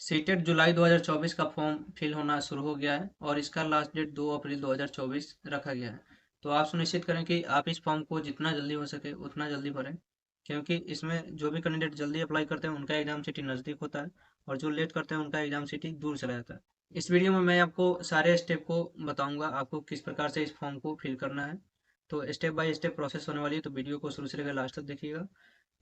CTET जुलाई 2024 का form fill होना शुरू हो गया है और इसका लास्ट डेट 2 अप्रैल 2024 रखा गया है। तो आप सुनिश्चित करें कि आप इस फॉर्म को जितना जल्दी हो सके उतना जल्दी भरें, क्योंकि इसमें जो भी कैंडिडेट जल्दी अप्लाई करते हैं उनका एग्जाम सिटी नज़दीक होता है और जो लेट करते हैं उनका एग्जाम सिटी दूर चला जाता है। इस वीडियो में मैं आपको सारे स्टेप को बताऊंगा, आपको किस प्रकार से इस फॉर्म को फिल करना है। तो स्टेप बाय स्टेप प्रोसेस होने वाली है, तो वीडियो को शुरू से लेकर लास्ट तक देखिएगा।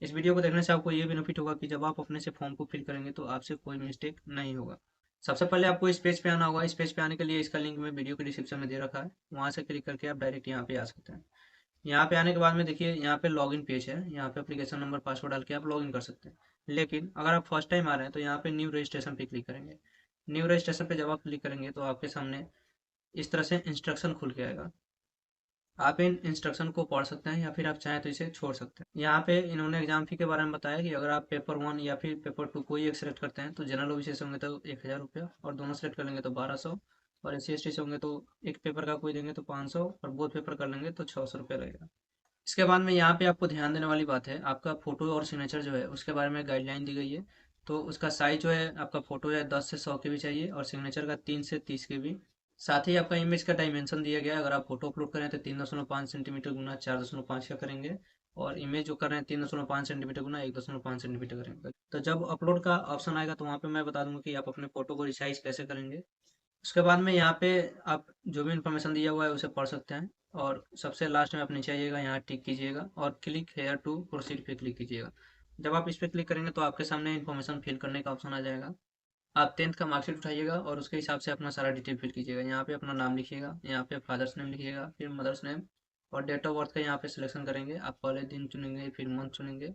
इस वीडियो को देखने से आपको ये बेनिफिट होगा कि जब आप अपने से फॉर्म को फिल करेंगे तो आपसे कोई मिस्टेक नहीं होगा। सबसे पहले आपको इस पेज पे आना होगा। इस पेज पे आने के लिए इसका लिंक मैं वीडियो के डिस्क्रिप्शन में दे रखा है, वहाँ से क्लिक करके आप डायरेक्ट यहाँ पे आ सकते हैं। यहाँ पे आने के बाद में देखिए यहाँ पे लॉगिन पेज है, यहाँ पे एप्लीकेशन नंबर पासवर्ड डाल के आप लॉगिन कर सकते हैं। लेकिन अगर आप फर्स्ट टाइम आ रहे हैं तो यहाँ पे न्यू रजिस्ट्रेशन पे क्लिक करेंगे। न्यू रजिस्ट्रेशन पे जब आप क्लिक करेंगे तो आपके सामने इस तरह से इंस्ट्रक्शन खुल के आएगा। आप इन इंस्ट्रक्शन को पढ़ सकते हैं या फिर आप चाहें तो इसे छोड़ सकते हैं। यहाँ पे इन्होंने एग्जाम फी के बारे में बताया कि अगर आप पेपर 1 या फिर पेपर 2 कोई एक सेलेक्ट करते हैं तो जनरल ओबीसी से होंगे तो 1000 रुपया, और दोनों सेलेक्ट कर लेंगे तो 1200, और SC ST से होंगे तो एक पेपर का कोई देंगे तो 500, और बोथ पेपर कर लेंगे तो 600 रुपया लगेगा। इसके बाद में यहाँ पे आपको ध्यान देने वाली बात है, आपका फोटो और सिग्नेचर जो है उसके बारे में गाइडलाइन दी गई है। तो उसका साइज जो है, आपका फोटो है 10 से 100 KB चाहिए और सिग्नेचर का 3 से 30 KB। साथ ही आपका इमेज का डायमेंशन दिया गया है। अगर आप फोटो अपलोड करें तो 3.5 सेंटीमीटर गुना 4.5 का करेंगे, और इमेज जो कर रहे हैं 3.5 सेंटीमीटर गुना 1.5 सेंटीमीटर करेंगे। तो जब अपलोड का ऑप्शन आएगा तो वहाँ पे मैं बता दूंगा कि आप अपने फोटो को रिसाइज कैसे करेंगे। उसके बाद में यहाँ पे आप जो भी इन्फॉर्मेशन दिया हुआ है उसे पढ़ सकते हैं, और सबसे लास्ट में आप नीचे आइएगा, यहाँ टिक कीजिएगा और क्लिक हेयर टू प्रोसीड पे क्लिक कीजिएगा। जब आप इस पे क्लिक करेंगे तो आपके सामने इन्फॉर्मेशन फिल करने का ऑप्शन आ जाएगा। आप 10th का मार्कशीट उठाइएगा और उसके हिसाब से अपना सारा डिटेल फिल कीजिएगा। यहाँ पे अपना नाम लिखिएगा, यहाँ पे फादर्स नेम लिखिएगा, फिर मदर्स नेम, और डेट ऑफ बर्थ का यहाँ पे सिलेक्शन करेंगे। आप पहले दिन चुनेंगे, फिर मंथ चुनेंगे,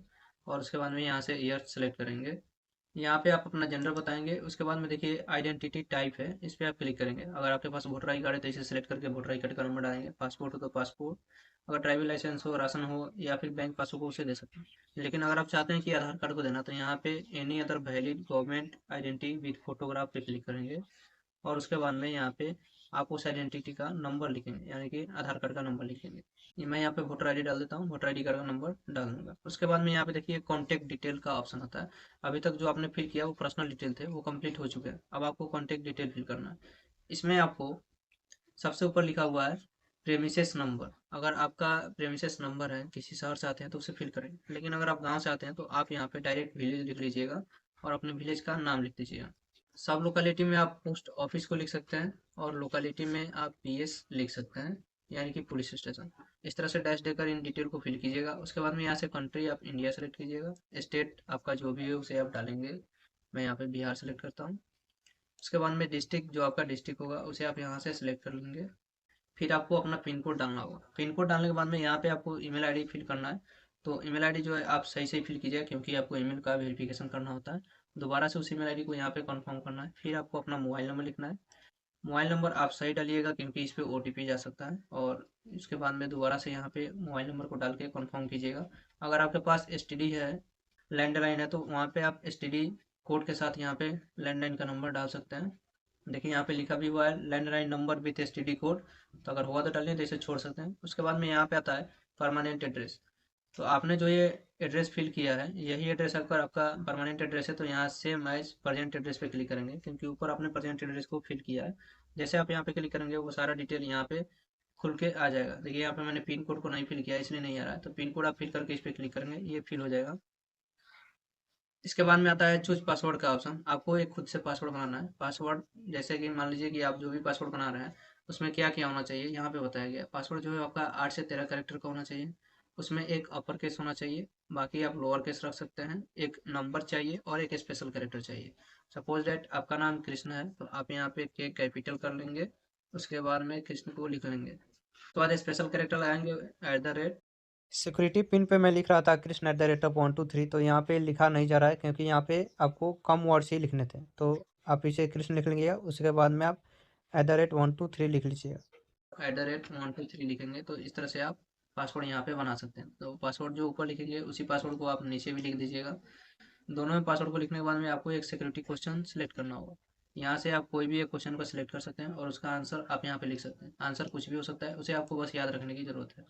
और उसके बाद में यहाँ से ईयर सेलेक्ट करेंगे। यहाँ पे आप अपना जेंडर बताएंगे। उसके बाद में देखिए आइडेंटिटी टाइप है, इस पे आप क्लिक करेंगे। अगर आपके पास वोटर आई कार्ड है तो इसे सेलेक्ट करके वोटर आई कार्ड का नंबर डालेंगे। पासपोर्ट हो तो पासपोर्ट, अगर ड्राइविंग लाइसेंस हो, राशन हो या फिर बैंक पासबुक हो उसे दे सकते हैं। लेकिन अगर आप चाहते हैं कि आधार कार्ड को देना तो यहाँ पे any other valid government identity with photograph पे क्लिक करेंगे, और उसके बाद में यहाँ पे आप उस आइडेंटिटी का नंबर लिखेंगे, यानी कि आधार कार्ड का नंबर लिखेंगे। ये मैं यहाँ पे वोटर आईडी डाल देता हूँ, वोटर आईडी कार्ड का नंबर डाल दूंगा। उसके बाद में यहाँ पे देखिए कॉन्टैक्ट डिटेल का ऑप्शन आता है। अभी तक जो आपने फिल किया वो पर्सनल डिटेल थे, वो कंप्लीट हो चुके हैं। अब आपको कॉन्टैक्ट डिटेल फिल करना है। इसमें आपको सबसे ऊपर लिखा हुआ है प्रेमिसेस नंबर। अगर आपका प्रेमिसेस नंबर है, किसी शहर से आते हैं तो उसे फिल करें, लेकिन अगर आप गांव से आते हैं तो आप यहाँ पे डायरेक्ट विलेज लिख लीजिएगा और अपने विलेज का नाम लिख दीजिएगा। सब लोकेलिटी में आप पोस्ट ऑफिस को लिख सकते हैं, और लोकेलिटी में आप PS लिख सकते हैं, यानी कि पुलिस स्टेशन। इस तरह से डैश देकर इन डिटेल को फिल कीजिएगा। उसके बाद में यहाँ से कंट्री आप इंडिया सेलेक्ट कीजिएगा, स्टेट आपका जो भी है उसे आप डालेंगे। मैं यहाँ पे बिहार सेलेक्ट करता हूँ। उसके बाद में डिस्ट्रिक्ट, जो आपका डिस्ट्रिक्ट होगा उसे आप यहाँ से सिलेक्ट कर लेंगे। फिर आपको अपना पिन कोड डालना होगा। पिन कोड डालने के बाद में यहाँ पे आपको ईमेल आईडी फिल करना है। तो ईमेल आईडी जो है आप सही सही फिल कीजिएगा, क्योंकि आपको ईमेल का वेरिफिकेशन करना होता है। दोबारा से उस ईमेल आईडी को यहाँ पे कंफर्म करना है। फिर आपको अपना मोबाइल नंबर लिखना है। मोबाइल नंबर आप सही डालिएगा, क्योंकि इस पे OTP जा सकता है। और इसके बाद में दोबारा से यहाँ पे मोबाइल नंबर को डाल के कन्फर्म कीजिएगा। अगर आपके पास STD है, लैंडलाइन है, तो वहाँ पे आप STD कोड के साथ यहाँ पे लैंडलाइन का नंबर डाल सकते हैं। देखिए यहाँ पे लिखा भी हुआ है landline number with STD code, तो अगर होगा तो डालिए, तो इसे छोड़ सकते हैं। उसके बाद में यहाँ पे आता है परमानेंट एड्रेस। तो आपने जो ये एड्रेस फिल किया है, यही एड्रेस अगर आपका परमानेंट एड्रेस है तो यहाँ सेम एज प्रेजेंट एड्रेस पे क्लिक करेंगे, क्योंकि ऊपर आपने प्रेजेंट एड्रेस को फिल किया है। जैसे आप यहाँ पे क्लिक करेंगे वो सारा डिटेल यहाँ पे खुल के आ जाएगा। देखिए यहाँ पे मैंने पिन कोड को नहीं फिल किया है, इसलिए नहीं आ रहा है। तो पिन कोड आप फिल करके इस पे क्लिक करेंगे, ये फिल हो जाएगा। इसके बाद में आता है चूज पासवर्ड का ऑप्शन। आपको एक खुद से पासवर्ड बनाना है। पासवर्ड जैसे कि मान लीजिए कि आप जो भी पासवर्ड बना रहे हैं उसमें क्या क्या होना चाहिए, यहाँ पे बताया गया है। पासवर्ड जो है आपका 8 से 13 कैरेक्टर का होना चाहिए। उसमें एक अपर केस होना चाहिए, बाकी आप लोअर केस रख सकते हैं। एक नंबर चाहिए और एक स्पेशल कैरेक्टर चाहिए। सपोज दैट आपका नाम कृष्ण है तो आप यहाँ पे के कैपिटल कर लेंगे, उसके बाद में कृष्ण को लिख लेंगे। उसके बाद स्पेशल कैरेक्टर लगाएंगे @ सिक्योरिटी पिन पे मैं लिख रहा था कृष्ण @123, तो यहाँ पे लिखा नहीं जा रहा है, क्योंकि यहाँ पे आपको कम वर्ड्स ही लिखने थे। तो आप इसे कृष्ण लिख लेंगे, उसके बाद में आप @123 लिख लीजिएगा। @123 लिखेंगे तो इस तरह से आप पासवर्ड यहाँ पे बना सकते हैं। तो पासवर्ड जो ऊपर लिखेंगे उसी पासवर्ड को आप नीचे भी लिख दीजिएगा। दोनों में पासवर्ड को लिखने के बाद में आपको एक सिक्योरिटी क्वेश्चन सिलेक्ट करना होगा। यहाँ से आप कोई भी एक क्वेश्चन को सिलेक्ट कर सकते हैं और उसका आंसर आप यहाँ पे लिख सकते हैं। आंसर कुछ भी हो सकता है, उसे आपको बस याद रखने की जरूरत है।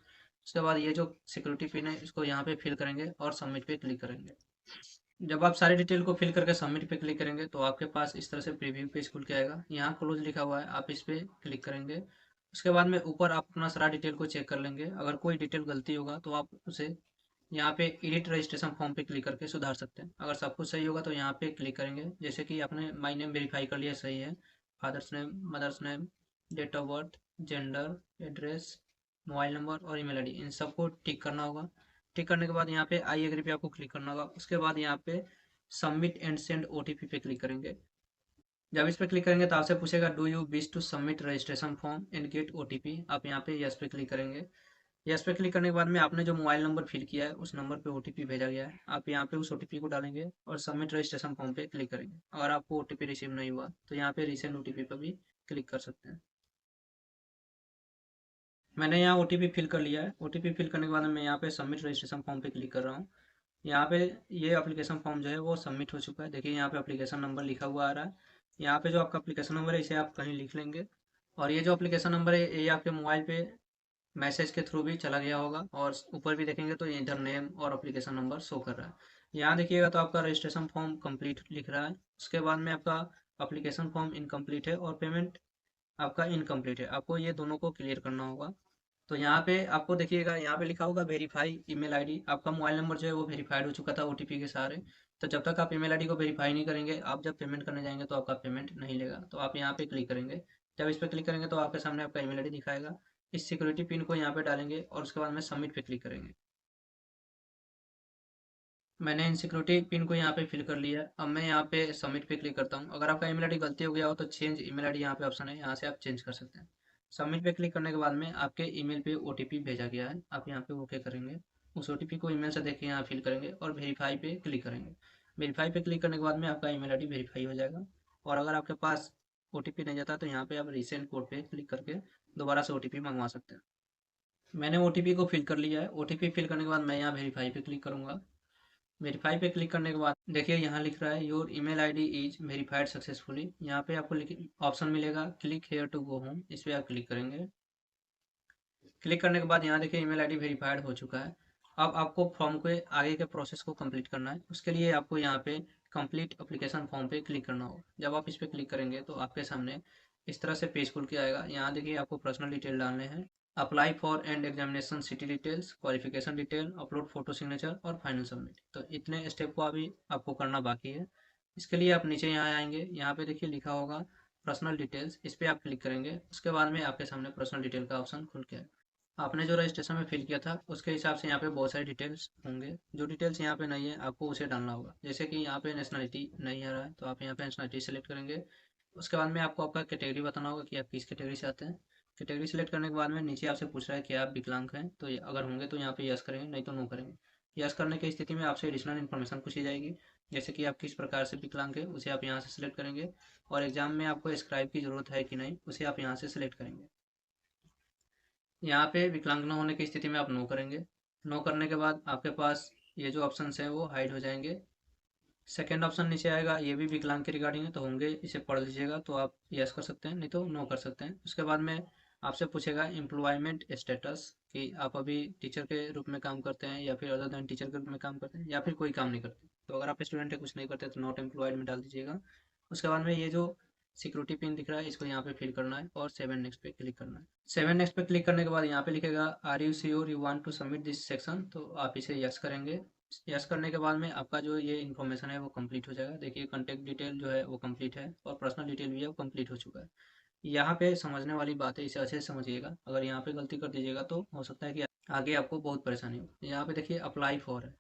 उसके बाद ये जो सिक्योरिटी पिन है इसको यहाँ पे फिल करेंगे और सबमिट पे क्लिक करेंगे। जब आप सारी डिटेल को फिल करके सबमिट पे क्लिक करेंगे तो आपके पास इस तरह से प्रीव्यू पेज खुल के आएगा। यहाँ क्लोज लिखा हुआ है, आप इस पे क्लिक करेंगे। उसके बाद में ऊपर आप अपना सारा डिटेल को चेक कर लेंगे। अगर कोई डिटेल गलती होगा तो आप उसे यहाँ पे एडिट रजिस्ट्रेशन फॉर्म पे क्लिक करके सुधार सकते हैं। अगर सब कुछ सही होगा तो यहाँ पे क्लिक करेंगे। जैसे कि आपने माई नेम वेरीफाई कर लिया सही है, father's name, mother's name, date of birth, gender, address, mobile number और ईमेल आईडी, इन सबको टिक करना होगा। टिक करने के बाद यहाँ पे आई एग्री पे आपको क्लिक करना होगा। उसके बाद यहाँ पे सबमिट एंड सेंड ओटीपी पे क्लिक करेंगे। जब इस पे क्लिक करेंगे तो आपसे पूछेगा do you wish to submit registration form and get OTP. आप यहाँ पे यस पे क्लिक करेंगे। यस पे क्लिक करने के बाद में आपने जो मोबाइल नंबर फिल किया है उस नंबर पे ओटीपी भेजा गया है। आप यहाँ पे उस ओटीपी को डालेंगे और सबमिट रजिस्ट्रेशन फॉर्म पे क्लिक करेंगे। अगर आपको ओटीपी रिसीव नहीं हुआ तो यहाँ पे रिसेंड ओटीपी पर भी क्लिक कर सकते हैं। मैंने यहाँ ओटीपी फिल कर लिया है। ओटीपी फिल करने के बाद मैं यहाँ पे सबमिट रजिस्ट्रेशन फॉर्म पे क्लिक कर रहा हूँ। यहाँ पे ये एप्लीकेशन फॉर्म जो है वो सबमिट हो चुका है। देखिए यहाँ पे एप्लीकेशन नंबर लिखा हुआ आ रहा है। यहाँ पे जो आपका एप्लीकेशन नंबर है इसे आप कहीं लिख लेंगे। और ये जो एप्लीकेशन नंबर है ये आपके मोबाइल पे मैसेज के थ्रू भी चला गया होगा। और ऊपर भी देखेंगे तो इधर नेम और एप्लीकेशन नंबर शो कर रहा है। यहाँ देखिएगा तो आपका रजिस्ट्रेशन फॉर्म कंप्लीट लिख रहा है। उसके बाद में आपका एप्लीकेशन फॉर्म इनकम्प्लीट है और पेमेंट आपका इनकम्प्लीट है। आपको ये दोनों को क्लियर करना होगा। तो यहाँ पे आपको देखिएगा यहाँ पे लिखा होगा वेरीफाई ईमेल आईडी। आपका मोबाइल नंबर जो है वो वेरीफाइड हो चुका था ओटीपी के सहारे। तो जब तक आप ईमेल आईडी को वेरीफाई नहीं करेंगे, आप जब पेमेंट करने जाएंगे तो आपका पेमेंट नहीं लेगा। तो आप यहाँ पे क्लिक करेंगे। जब इस पर क्लिक करेंगे तो आपके सामने आपका ईमेल आईडी दिखाएगा। इस सिक्योरिटी पिन को यहाँ पे डालेंगे और उसके बाद में सबमिट पे क्लिक करेंगे। मैंने इन सिक्योरिटी पिन को यहाँ पे फिल कर लिया है। अब मैं यहाँ पे सबमिट पे क्लिक करता हूँ। अगर आपका ईमेल आईडी गलती हो गया हो तो चेंज ईमेल आईडी यहाँ पे ऑप्शन है, यहाँ से आप चेंज कर सकते हैं। सबमिट पे क्लिक करने के बाद में आपके ईमेल पे ओटीपी भेजा गया है। आप यहाँ पे ओके करेंगे। उस ओटीपी को ईमेल से देख के यहाँ फिल करेंगे और वेरीफाई पे क्लिक करेंगे। वेरीफाई पे क्लिक करने के बाद में आपका ईमेल आईडी वेरीफाई हो जाएगा। और अगर आपके पास ओटीपी नहीं जाता तो यहाँ पे आप रिसेंड कोड पे क्लिक करके दोबारा से ओटीपी मंगवा सकते हैं। मैंने ओटीपी को फिल कर लिया है। ओटीपी फिल करने के बाद मैं यहाँ वेरीफाई पे क्लिक करूंगा। वेरीफाई पे क्लिक करने के बाद देखिए यहाँ लिख रहा है your email ID is verified successfully. यहाँ पे आपको ऑप्शन मिलेगा click here to go home, इस पे आप क्लिक करेंगे। क्लिक करने के बाद यहाँ देखिए ईमेल आईडी वेरीफाइड हो चुका है। अब आपको फॉर्म के आगे के प्रोसेस को कंप्लीट करना है। उसके लिए आपको यहाँ पे कंप्लीट एप्लीकेशन फॉर्म पे क्लिक करना होगा। जब आप इस पे क्लिक करेंगे तो आपके सामने इस तरह से पेज खुल के आएगा। यहाँ देखिए आपको पर्सनल डिटेल डालने हैं। Apply for and examination city details, qualification detail, upload photo signature और फाइनल सबमिट। तो इतने स्टेप को अभी आपको करना बाकी है। इसके लिए आप नीचे यहाँ आएंगे। यहाँ पे देखिए लिखा होगा पर्सनल डिटेल्स, इस पे आप क्लिक करेंगे। उसके बाद में आपके सामने पर्सनल डिटेल का ऑप्शन खुल के आएगा। आपने जो रजिस्ट्रेशन में फिल किया था उसके हिसाब से यहाँ पे बहुत सारी डिटेल्स होंगे। जो डिटेल्स यहाँ पे नहीं है आपको उसे डालना होगा। जैसे कि यहाँ पे नेशनलिटी नहीं आ रहा है तो आप यहाँ पे नेशनलिटी सेलेक्ट करेंगे। उसके बाद में आपको आपका कैटेगरी बताना होगा कि आप किस कैटेगरी से आते हैं। कैटेगरी सेलेक्ट करने के बाद में नीचे आपसे पूछ रहा है कि आप विकलांग हैं, तो अगर होंगे तो यहाँ पे यस करेंगे, नहीं तो नो करेंगे। यस करने की स्थिति में आपसे एडिशनल इन्फॉर्मेशन पूछी जाएगी। जैसे कि आप किस प्रकार से विकलांग है उसे आप यहाँ से सिलेक्ट करेंगे। और एग्जाम में आपको स्क्राइब की जरूरत है कि नहीं उसे आप यहाँ से सिलेक्ट करेंगे। यहाँ पे विकलांग न होने की स्थिति में आप नो करेंगे। नो करने के बाद आपके पास ये जो ऑप्शन है वो हाइड हो जाएंगे। सेकेंड ऑप्शन नीचे आएगा, ये भी विकलांग के रिगार्डिंग है तो होंगे, इसे पढ़ लीजिएगा तो आप यस कर सकते हैं, नहीं तो नो कर सकते हैं। उसके बाद में आपसे पूछेगा एम्प्लॉयमेंट स्टेटस कि आप अभी टीचर के रूप में काम करते हैं या फिर अदर देन टीचर के रूप में काम करते हैं या फिर कोई काम नहीं करते। तो अगर आप स्टूडेंट है कुछ नहीं करते तो नॉट एम्प्लॉयड में डाल दीजिएगा। उसके बाद में ये जो सिक्योरिटी पिन दिख रहा है इसको यहाँ पे फिल करना है और सेवन नेक्स्ट पे क्लिक करना है। सेवन नेक्स्ट पे क्लिक करने के बाद यहाँ पे लिखेगा are you sure you want to submit this section, तो आप इसे यस करेंगे। यस करने के बाद में आपका जो ये इन्फॉर्मेशन है वो कंप्लीट हो जाएगा। देखिए कॉन्टैक्ट डिटेल जो है वो कंप्लीट है और पर्सनल डिटेल भी है वो कंप्लीट हो चुका है। यहाँ पे समझने वाली बात है, इसे अच्छे से समझिएगा। अगर यहाँ पे गलती कर दीजिएगा तो हो सकता है कि आगे आपको बहुत परेशानी हो। यहाँ पे देखिए अप्लाई फॉर है।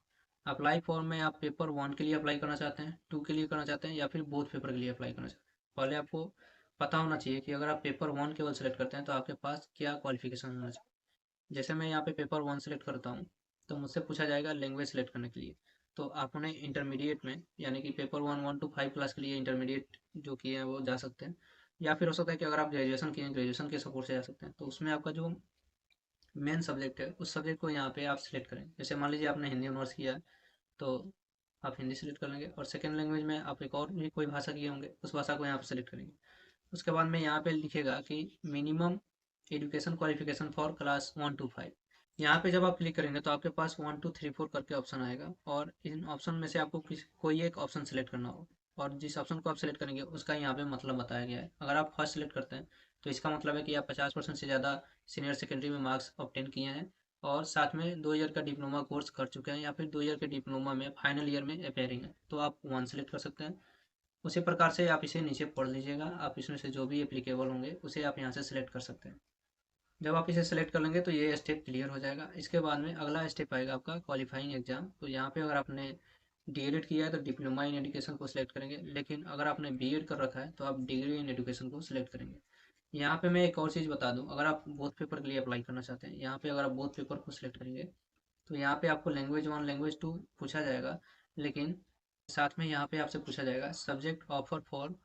अप्लाई फॉर में आप पेपर 1 के लिए अप्लाई करना चाहते हैं, 2 के लिए करना चाहते हैं या फिर बोथ पेपर के लिए अप्लाई करना चाहते हैं। पहले आपको पता होना चाहिए कि अगर आप पेपर 1 केवल सेलेक्ट करते हैं तो आपके पास क्या क्वालिफिकेशन होना चाहिए। जैसे मैं यहाँ पे पेपर 1 सेलेक्ट करता हूँ तो मुझसे पूछा जाएगा लैंग्वेज सेलेक्ट करने के लिए। तो आपने इंटरमीडिएट में यानी कि पेपर 1 to 5 क्लास के लिए इंटरमीडिएट जो किए हैं वो जा सकते हैं। या फिर हो सकता है कि अगर आप ग्रेजुएशन किए हैं ग्रेजुएशन के सपोर्ट से जा सकते हैं। तो उसमें आपका जो मेन सब्जेक्ट है उस सब्जेक्ट को यहाँ पे आप सिलेक्ट करें। जैसे मान लीजिए आपने हिंदी ऑनर्स किया है तो आप हिंदी सेलेक्ट कर लेंगे। और सेकेंड लैंग्वेज में आप एक और भी कोई भाषा किए होंगे उस भाषा को यहाँ पे सेलेक्ट करेंगे। उसके बाद में यहाँ पे लिखेगा कि minimum education qualification for class 1 to 5। यहाँ पे जब आप क्लिक करेंगे तो आपके पास 1 2 3 4 करके ऑप्शन आएगा और इन ऑप्शन में से आपको कोई एक ऑप्शन सेलेक्ट करना होगा और जिस ऑप्शन को आप सेलेक्ट करेंगे उसका यहाँ पे मतलब बताया गया है। अगर आप फर्स्ट सेलेक्ट करते हैं तो इसका मतलब है कि आप 50% से ज़्यादा सीनियर सेकेंडरी में मार्क्स ऑब्टेन किए हैं और साथ में 2 ईयर का डिप्लोमा कोर्स कर चुके हैं या फिर 2 ईयर के डिप्लोमा में फाइनल ईयर में अपेयरिंग है, तो आप 1 सेलेक्ट कर सकते हैं। उसी प्रकार से आप इसे नीचे पढ़ लीजिएगा, आप इसमें से जो भी एप्लीकेबल होंगे उसे आप यहाँ से सिलेक्ट कर सकते हैं। जब आप इसे सेलेक्ट कर लेंगे तो ये स्टेप क्लियर हो जाएगा। इसके बाद में अगला स्टेप आएगा आपका क्वालिफाइंग एग्जाम। तो यहाँ पे अगर आपने डीएलएड किया है तो डिप्लोमा इन एजुकेशन को सिलेक्ट करेंगे, लेकिन अगर आपने बीएड कर रखा है तो आप डिग्री इन एजुकेशन को सिलेक्ट करेंगे। यहाँ पे मैं एक और चीज़ बता दूँ, अगर आप बोथ पेपर के लिए अप्लाई करना चाहते हैं, यहाँ पे अगर आप बोथ पेपर को सिलेक्ट करेंगे तो यहाँ पे आपको लैंग्वेज 1 लैंग्वेज 2 पूछा जाएगा, लेकिन साथ में यहाँ पे आपसे पूछा जाएगा सब्जेक्ट ऑफर फॉर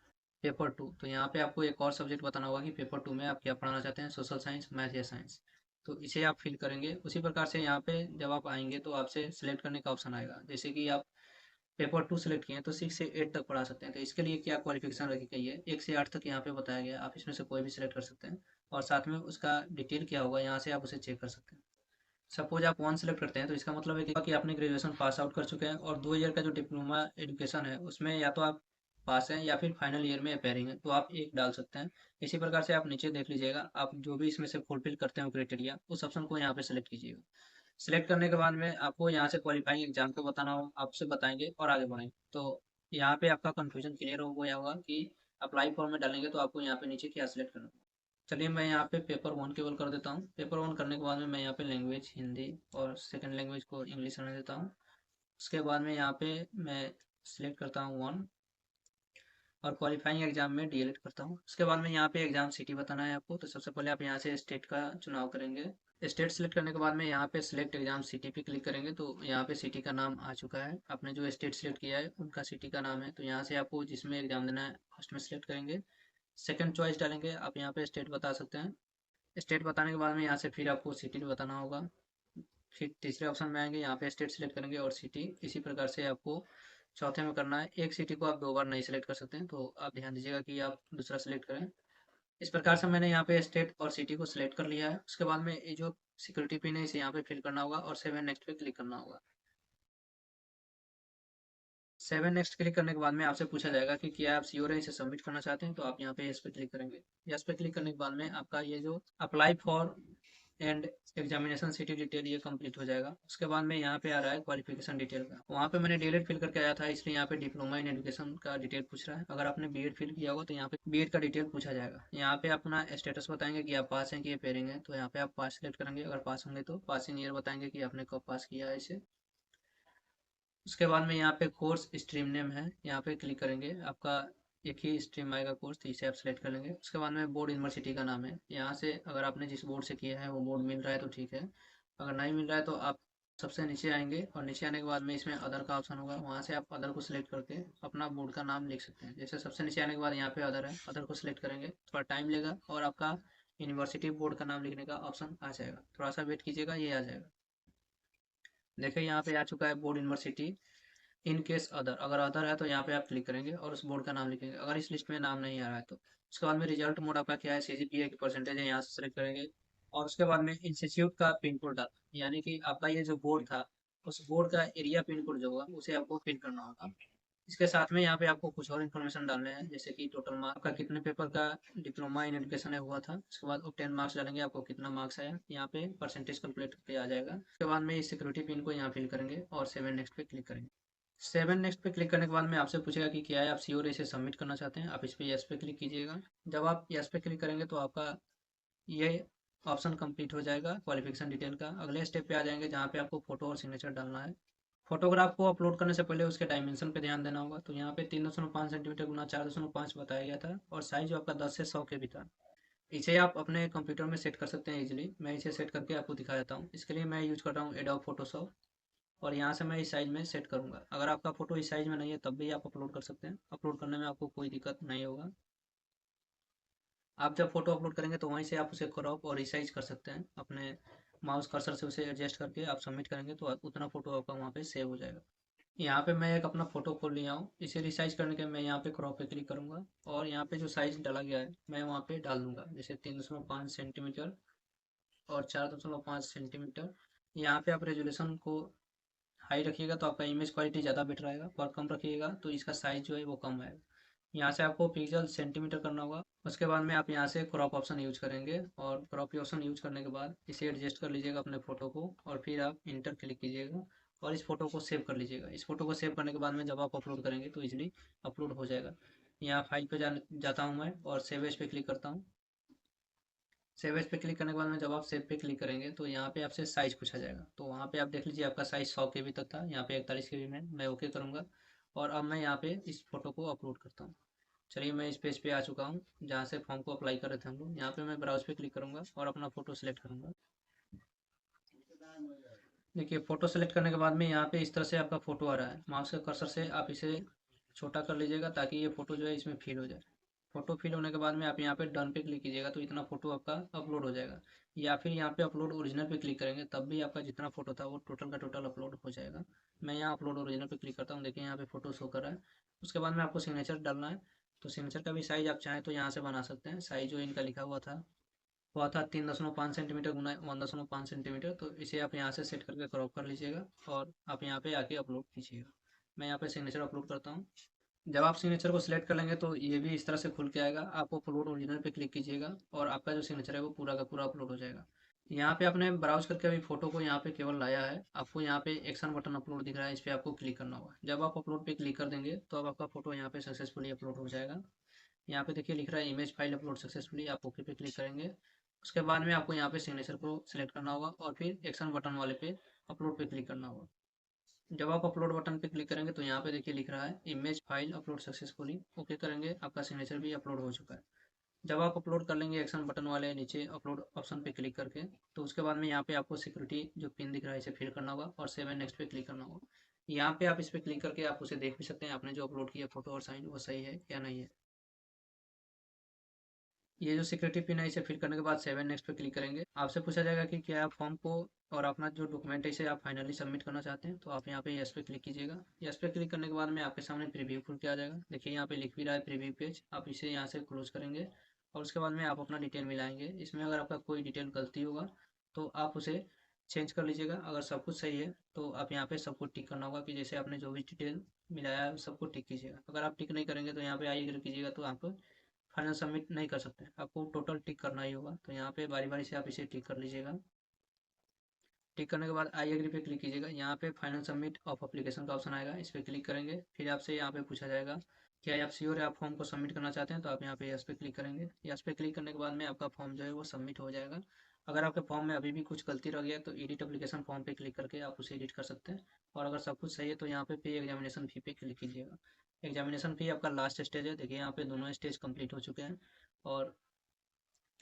पेपर 2। तो यहाँ पे आपको एक और सब्जेक्ट बताना होगा कि पेपर 2 में आप क्या पढ़ाना चाहते हैं, सोशल साइंस, मैथ या साइंस। तो इसे आप फिल करेंगे। उसी प्रकार से यहाँ पे जब आप आएंगे तो आपसे सिलेक्ट करने का ऑप्शन आएगा, जैसे कि आप पेपर 2 सेलेक्ट किए हैं तो 6 से 8 तक पढ़ा सकते हैं। तो इसके लिए क्या क्वालिफिकेशन रखी गई है, 1 से 8 तक यहाँ पे बताया गया है। आप इसमें से कोई भी सिलेक्ट कर सकते हैं और साथ में उसका डिटेल क्या होगा यहाँ से आप उसे चेक कर सकते हैं। सपोज आप 1 सेलेक्ट करते हैं तो इसका मतलब है कि आपने ग्रेजुएशन पास आउट कर चुके हैं और 2 ईयर का जो डिप्लोमा एजुकेशन है उसमें या तो आप पास हैं या फिर फाइनल ईयर में अपेयरिंग है, तो आप एक डाल सकते हैं। इसी प्रकार से आप नीचे देख लीजिएगा, आप जो भी इसमें से फुलफिल करते हैं क्राइटेरिया उस ऑप्शन को यहाँ पे सेलेक्ट कीजिएगा। सेलेक्ट करने के बाद में आपको यहाँ से क्वालिफाइंग एग्जाम को बताना हो, आपसे बताएंगे और आगे बढ़ेंगे। तो यहाँ पे आपका कंफ्यूजन क्लियर हो गया होगा कि अप्लाई फॉर्म में डालेंगे तो आपको यहाँ पे नीचे क्या सेलेक्ट करना होगा। चलिए मैं यहाँ पे पेपर 1 केवल कर देता हूँ। पेपर 1 करने के बाद में मैं यहाँ पे लैंग्वेज हिंदी और सेकंड लैंग्वेज को इंग्लिश रहने देता हूँ। उसके बाद में यहाँ पे मैं सिलेक्ट करता हूँ 1 और क्वालिफाइंग एग्जाम में डीएलएड करता हूँ। उसके बाद में यहाँ पे एग्जाम सिटी बताना है आपको, तो सबसे पहले आप यहाँ से स्टेट का चुनाव करेंगे। स्टेट सेलेक्ट करने के बाद में यहाँ पे सिलेक्ट एग्जाम सिटी पे क्लिक करेंगे तो यहाँ पे सिटी का नाम आ चुका है। आपने जो स्टेट सेलेक्ट किया है उनका सिटी का नाम है, तो यहाँ से आपको जिसमें एग्जाम देना है फर्स्ट में सिलेक्ट करेंगे, सेकंड चॉइस डालेंगे, आप यहाँ पे स्टेट बता सकते हैं। स्टेट बताने के बाद में यहाँ से फिर आपको सिटी बताना होगा। फिर तीसरे ऑप्शन में आएंगे, यहाँ पे स्टेट सिलेक्ट करेंगे और सिटी। इसी प्रकार से आपको चौथे में करना है। एक सिटी को आप 2 बार नहीं सिलेक्ट कर सकते हैं, तो आप ध्यान दीजिएगा कि आप दूसरा सिलेक्ट करें। इस प्रकार से मैंने यहाँ पे स्टेट और सिटी को सिलेक्ट कर लिया है। उसके बाद में ये जो सिक्योरिटी पिन है इसे यहाँ पे फिल करना होगा और 7 नेक्स्ट पे क्लिक करना होगा। 7 नेक्स्ट क्लिक करने के बाद में आपसे पूछा जाएगा कि क्या आप श्योर है इसे सबमिट करना चाहते हैं, तो आप यहाँ पे यस पे क्लिक करेंगे। यस पे क्लिक करने के बाद में आपका ये जो apply for and examination city detail ये कंप्लीट हो जाएगा। उसके बाद में यहाँ पे आ रहा है क्वालिफिकेशन डिटेल का, वहाँ पे मैंने डीएलएड फिल करके आया था इसलिए यहाँ पे डिप्लोमा इन एजुकेशन का डिटेल पूछ रहा है। अगर आपने बीएड फिल किया होगा तो यहाँ पे बीएड का डिटेल पूछा जाएगा। यहाँ पे अपना स्टेटस बताएंगे कि आप पास हैं कि अपेयरिंग है, तो यहाँ पे आप पास सेलेक्ट करेंगे। अगर पास होंगे तो पासिंग ईयर बताएंगे कि आपने कब पास किया है इसे। उसके बाद में यहाँ पे कोर्स स्ट्रीम नेम है, यहाँ पे क्लिक करेंगे, आपका एक ही स्ट्रीम आएगा कोर्स, तो इसे आप सेलेक्ट कर लेंगे। उसके बाद में बोर्ड यूनिवर्सिटी का नाम है, यहाँ से अगर आपने जिस बोर्ड से किया है वो बोर्ड मिल रहा है तो ठीक है, अगर नहीं मिल रहा है तो आप सबसे नीचे आएंगे और नीचे आने के बाद में इसमें अदर का ऑप्शन होगा, वहाँ से आप अदर को सिलेक्ट करके अपना बोर्ड का नाम लिख सकते हैं। जैसे सबसे नीचे आने के बाद यहाँ पे अदर है, अदर को सिलेक्ट करेंगे, थोड़ा टाइम लेगा और आपका यूनिवर्सिटी बोर्ड का नाम लिखने का ऑप्शन आ जाएगा। थोड़ा सा वेट कीजिएगा, ये आ जाएगा। देखिए यहाँ पे आ चुका है board university. In case other, अगर अदर है तो यहाँ पे आप क्लिक करेंगे और उस बोर्ड का नाम लिखेंगे, अगर इस लिस्ट में नाम नहीं आ रहा है तो। उसके बाद में रिजल्ट मोड आपका क्या है, सीजीपीए की परसेंटेज है, यहाँ से सेलेक्ट करेंगे और उसके बाद में इंस्टीट्यूट का पिन कोड डाल, यानी कि आपका ये जो बोर्ड था उस बोर्ड का एरिया पिन कोड जो होगा उसे आपको फिल करना होगा। इसके साथ में यहाँ पे आपको कुछ और इन्फॉर्मेशन डालने हैं, जैसे कि टोटल मार्क आपका कितने पेपर का डिप्लोमा इन एजुकेशन है हुआ था। उसके बाद ऑब्टेन मार्क्स डालेंगे, आपको कितना मार्क्स आया, यहाँ पे परसेंटेज कैलकुलेट करके आ जाएगा। उसके बाद में इस सिक्योरिटी पिन को यहाँ फिल करेंगे और 7 नेक्स्ट पे क्लिक करेंगे। 7 नेक्स्ट पे क्लिक करने के बाद में आपसे पूछेगा कि क्या है आप श्योर इसे सबमिट करना चाहते हैं, आप इस पे यस पे क्लिक कीजिएगा। जब आप यस पे क्लिक करेंगे तो आपका ये ऑप्शन कंप्लीट हो जाएगा क्वालिफिकेशन डिटेल का। अगले स्टेप पे आ जाएंगे जहाँ पे आपको फोटो और सिग्नेचर डालना है। फोटोग्राफ को अपलोड करने से पहले उसके डायमेंशन पे ध्यान देना होगा, तो यहाँ पे 3.5 सेंटीमीटर गुना 4.5 बताया गया था और साइज आपका 10 से 100 के भी था। इसे आप अपने कंप्यूटर में सेट कर सकते हैं इजीली। मैं इसे सेट करके आपको दिखा देता हूँ। इसके लिए मैं यूज कर रहा हूँ एडोब फोटोशॉप और यहाँ से मैं इस साइज में सेट करूँगा। अगर आपका फोटो इस साइज में नहीं है तब भी आप अपलोड कर सकते हैं, अपलोड करने में आपको कोई दिक्कत नहीं होगा। आप जब फोटो अपलोड करेंगे तो वहीं से आप उसे क्रॉप और रिसाइज कर सकते हैं, अपने माउस कर्सर से उसे एडजस्ट करके आप सबमिट करेंगे तो उतना फोटो आपका वहाँ पे सेव हो जाएगा। यहाँ पे मैं एक अपना फोटो खोल लिया हूँ, इसे रिसाइज करने के मैं यहाँ पे क्रॉप पे क्लिक करूंगा और यहाँ पे जो साइज डाला गया है मैं वहाँ पे डाल दूंगा, जैसे 3.5 सेंटीमीटर और 4.5 सेंटीमीटर। यहाँ पे आप रेजोल्यूशन को हाई रखिएगा तो आपका इमेज क्वालिटी ज़्यादा बेटर आएगा, और कम रखिएगा तो इसका साइज जो है वो कम आएगा। यहाँ से आपको पिक्सल सेंटीमीटर करना होगा। उसके बाद में आप यहाँ से क्रॉप ऑप्शन यूज करेंगे, और क्रॉप ऑप्शन यूज करने के बाद इसे एडजस्ट कर लीजिएगा अपने फ़ोटो को, और फिर आप इंटर क्लिक कीजिएगा और इस फोटो को सेव कर लीजिएगा। इस फोटो को सेव करने के बाद में जब आप अपलोड करेंगे तो इजीली अपलोड हो जाएगा। यहाँ फाइल पे जाता हूँ मैं और सेव एज पे क्लिक करता हूँ। सेव एज पे क्लिक करने के बाद में जब आप सेव पे क्लिक करेंगे तो यहाँ पे आपसे साइज़ पूछा जाएगा, तो वहाँ पे आप देख लीजिए आपका साइज़ 100 KB तक था, यहाँ पे 41 KB में मैं ओके करूँगा। और अब मैं यहाँ पे इस फोटो को अपलोड करता हूँ। चलिए मैं इस पेज पे आ चुका हूँ जहाँ से फॉर्म को अप्लाई कर रहे थे हम लोग। यहाँ पे मैं ब्राउज पे क्लिक करूँगा और अपना फ़ोटो सेलेक्ट करूँगा। देखिए फ़ोटो सेलेक्ट करने के बाद में यहाँ पे इस तरह से आपका फ़ोटो आ रहा है। माउस के कर्सर से आप इसे छोटा कर लीजिएगा ताकि ये फ़ोटो जो है इसमें फिल हो जाए। फ़ोटो फिल होने के बाद में आप यहाँ पे डन पे क्लिक कीजिएगा तो इतना फ़ोटो आपका अपलोड हो जाएगा। या फिर यहाँ पे अपलोड ओरिजिनल पे क्लिक करेंगे तब भी आपका जितना फ़ोटो था वो टोटल का टोटल अपलोड हो जाएगा। मैं यहाँ अपलोड ओरिजिनल पे क्लिक करता हूँ। देखिए यहाँ पे फ़ोटो शो कर रहा है। उसके बाद में आपको सिग्नेचर डालना है, तो सिग्नेचर का भी साइज़ आप चाहें तो यहाँ से बना सकते हैं। साइज़ जो इनका लिखा हुआ था 3.5 सेंटीमीटर गुना 1.5 सेंटीमीटर, तो इसे आप यहाँ से सेट करके क्रॉप कर लीजिएगा और आप यहाँ पे आके अपलोड कीजिएगा। मैं यहाँ पे सिग्नेचर अपलोड करता हूँ। जब आप सिग्नेचर को सिलेक्ट कर लेंगे तो ये भी इस तरह से खुल के आएगा। आप अपलोड ओरिजिनल पे क्लिक कीजिएगा और आपका जो सिग्नेचर है वो पूरा का पूरा अपलोड हो जाएगा। यहाँ पे आपने ब्राउज करके अभी फोटो को यहाँ पे केवल लाया है, आपको यहाँ पे एक्शन बटन अपलोड दिख रहा है, इस पर आपको क्लिक करना होगा। जब आप अपलोड पे क्लिक कर देंगे तो अब आपका फोटो यहाँ पे सक्सेसफुली अपलोड हो जाएगा। यहाँ पे देखिए लिख रहा है इमेज फाइल अपलोड सक्सेसफुली, आप ओके पे क्लिक करेंगे। उसके बाद में आपको यहाँ पे सिग्नेचर को सिलेक्ट करना होगा और फिर एक्शन बटन वाले पे अपलोड पे क्लिक करना होगा। जब आप अपलोड बटन पे क्लिक करेंगे तो यहाँ पे देखिए लिख रहा है image file upload successfully, okay करेंगे, आपका सिग्नेचर भी अपलोड हो चुका है। जब आप अपलोड कर लेंगे एक्शन बटन वाले नीचे अपलोड ऑप्शन पे क्लिक करके, तो उसके बाद में यहाँ पे आपको सिक्योरिटी जो पिन दिख रहा है इसे फिल करना होगा और सेव एंड नेक्स्ट पे क्लिक करना होगा। यहाँ पे आप इस पे क्लिक करके आप उसे देख भी सकते हैं, आपने जो अपलोड किया फोटो और साइन वो सही है या नहीं है। ये जो सिक्योरिटी पिन है इसे फिल करने के बाद सेव एंड नेक्स्ट पे क्लिक करेंगे। आपसे पूछा जाएगा कि क्या आप फॉर्म को और अपना जो डॉक्यूमेंट है इसे आप फाइनली सबमिट करना चाहते हैं, तो आप यहाँ पे यस पे क्लिक कीजिएगा। यस पे क्लिक करने के बाद में आपके सामने प्रीव्यू खुल के आ जाएगा। देखिए यहाँ पे लिख भी रहा है प्रीव्यू पेज, आप इसे यहाँ से क्लोज करेंगे और उसके बाद में आप अपना डिटेल मिलाएंगे। इसमें अगर आपका कोई डिटेल गलती होगा तो आप उसे चेंज कर लीजिएगा। अगर सब कुछ सही है तो आप यहाँ पे सबको टिक करना होगा कि जैसे आपने जो भी डिटेल मिलाया है सबको टिक कीजिएगा। अगर आप टिक नहीं करेंगे तो यहाँ पे आई एग्री कीजिएगा तो आप फाइनल सबमिट नहीं कर सकते, आपको टोटल टिक करना ही होगा। तो यहाँ पे बारी बारी से आप इसे टिक कर लीजिएगा। टिक करने के बाद आई एग्री पे क्लिक कीजिएगा। यहाँ पे फाइनल सबमिट ऑफ एप्लीकेशन का ऑप्शन आएगा, इस पर क्लिक करेंगे। फिर आपसे यहाँ पे पूछा जाएगा क्या आप श्योर है आप फॉर्म को सबमिट करना चाहते हैं, तो आप यहाँ पे यस पे क्लिक करेंगे। यस पे क्लिक करने के बाद में आपका फॉर्म जो है वो सबमिट हो जाएगा। अगर आपके फॉर्म में अभी भी कुछ गलती रह गया तो एडिट एप्लीकेशन फॉर्म पे क्लिक करके आप उसे एडिट कर सकते हैं। और अगर सब कुछ सही है तो यहाँ पे एग्जामिनेशन फी पे क्लिक कीजिएगा। एग्जामिनेशन फी आपका लास्ट स्टेज है। देखिए यहाँ पे दोनों स्टेज कंप्लीट हो चुके हैं और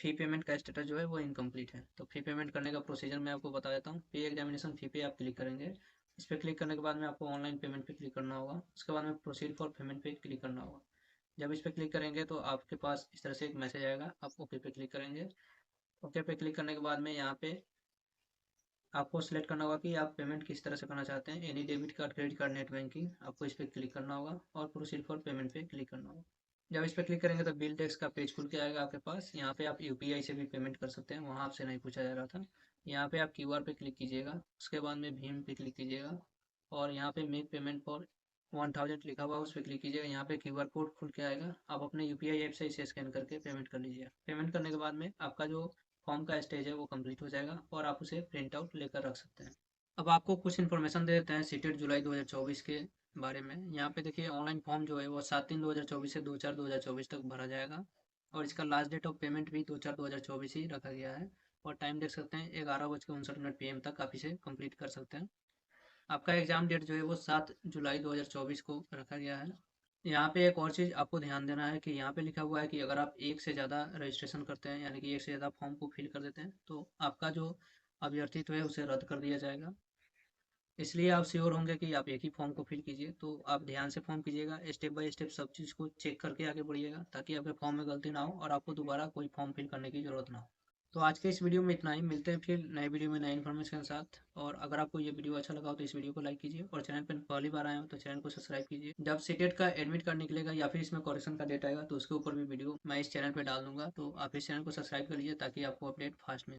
फ़ी पेमेंट का स्टेटस जो है वो इनकम्प्लीट है। तो फ़ी पेमेंट करने का प्रोसीजर मैं आपको बता देता हूँ। पे एग्जामिनेशन फ़ी पे आप क्लिक करेंगे। इस पर क्लिक करने के बाद में आपको ऑनलाइन पेमेंट पे क्लिक करना होगा। उसके बाद में प्रोसीड फॉर पेमेंट पे क्लिक करना होगा। जब इस पर क्लिक करेंगे तो आपके पास इस तरह से एक मैसेज आएगा, आप ओके पे क्लिक करेंगे। ओके पे क्लिक करने के बाद में यहाँ पे आपको सिलेक्ट करना होगा कि आप पेमेंट किस तरह से करना चाहते हैं, any debit card, credit card, net banking, आपको इस पर क्लिक करना होगा और प्रोसीड फॉर पेमेंट पे क्लिक करना होगा। जब इस पर क्लिक करेंगे तो बिल टैक्स का पेज खुल के आएगा आपके पास। यहाँ पे आप यूपीआई से भी पेमेंट कर सकते हैं, वहाँ आपसे नहीं पूछा जा रहा था। यहाँ पे आप क्यूआर पे क्लिक कीजिएगा। उसके बाद में भीम पे क्लिक कीजिएगा और यहाँ पे मेक पेमेंट फॉर 1000 लिखा हुआ उस पर क्लिक कीजिएगा। यहाँ पे क्यूआर कोड खुल के आएगा, आप अपने यूपीआई ऐप से इसे स्कैन करके पेमेंट कर लीजिए। पेमेंट करने के बाद में आपका जो फॉर्म का स्टेज है वो कंप्लीट हो जाएगा और आप उसे प्रिंट आउट लेकर रख सकते हैं। अब आपको कुछ इन्फॉर्मेशन दे देते हैं सीटेट जुलाई 2024 के बारे में। यहाँ पे देखिए ऑनलाइन फॉर्म जो है वो 7/3/2024 से 2/4/2024 तक भरा जाएगा और इसका लास्ट डेट ऑफ पेमेंट भी 2/4/2024 ही रखा गया है। और टाइम देख सकते हैं 11:59 PM तक आप इसे कंप्लीट कर सकते हैं। आपका एग्जाम डेट जो है वो 7 जुलाई 2024 को रखा गया है। यहाँ पे एक और चीज़ आपको ध्यान देना है कि यहाँ पे लिखा हुआ है कि अगर आप एक से ज़्यादा रजिस्ट्रेशन करते हैं यानी कि एक से ज़्यादा फॉर्म को फिल कर देते हैं तो आपका जो अभ्यर्थित्व है उसे रद्द कर दिया जाएगा। इसलिए आप श्योर होंगे कि आप एक ही फॉर्म को फिल कीजिए, तो आप ध्यान से फॉर्म कीजिएगा, स्टेप बाय स्टेप सब चीज़ को चेक करके आगे बढ़िएगा ताकि आपके फॉर्म में गलती ना हो और आपको दोबारा कोई फॉर्म फिल करने की ज़रूरत ना हो। तो आज के इस वीडियो में इतना ही, मिलते हैं फिर नए वीडियो में नए इन्फॉर्मेशन के साथ। और अगर आपको ये वीडियो अच्छा लगा हो तो इस वीडियो को लाइक कीजिए और चैनल पर पहली बार आए हो तो चैनल को सब्सक्राइब कीजिए। जब सीटेट का एडमिट कार्ड निकलेगा या फिर इसमें करेक्शन का डेट आएगा तो उसके ऊपर भी वीडियो मैं इस चैनल पर डाल दूंगा, तो आप इस चैनल को सब्सक्राइब कर लीजिए ताकि आपको अपडेट फास्ट मिले।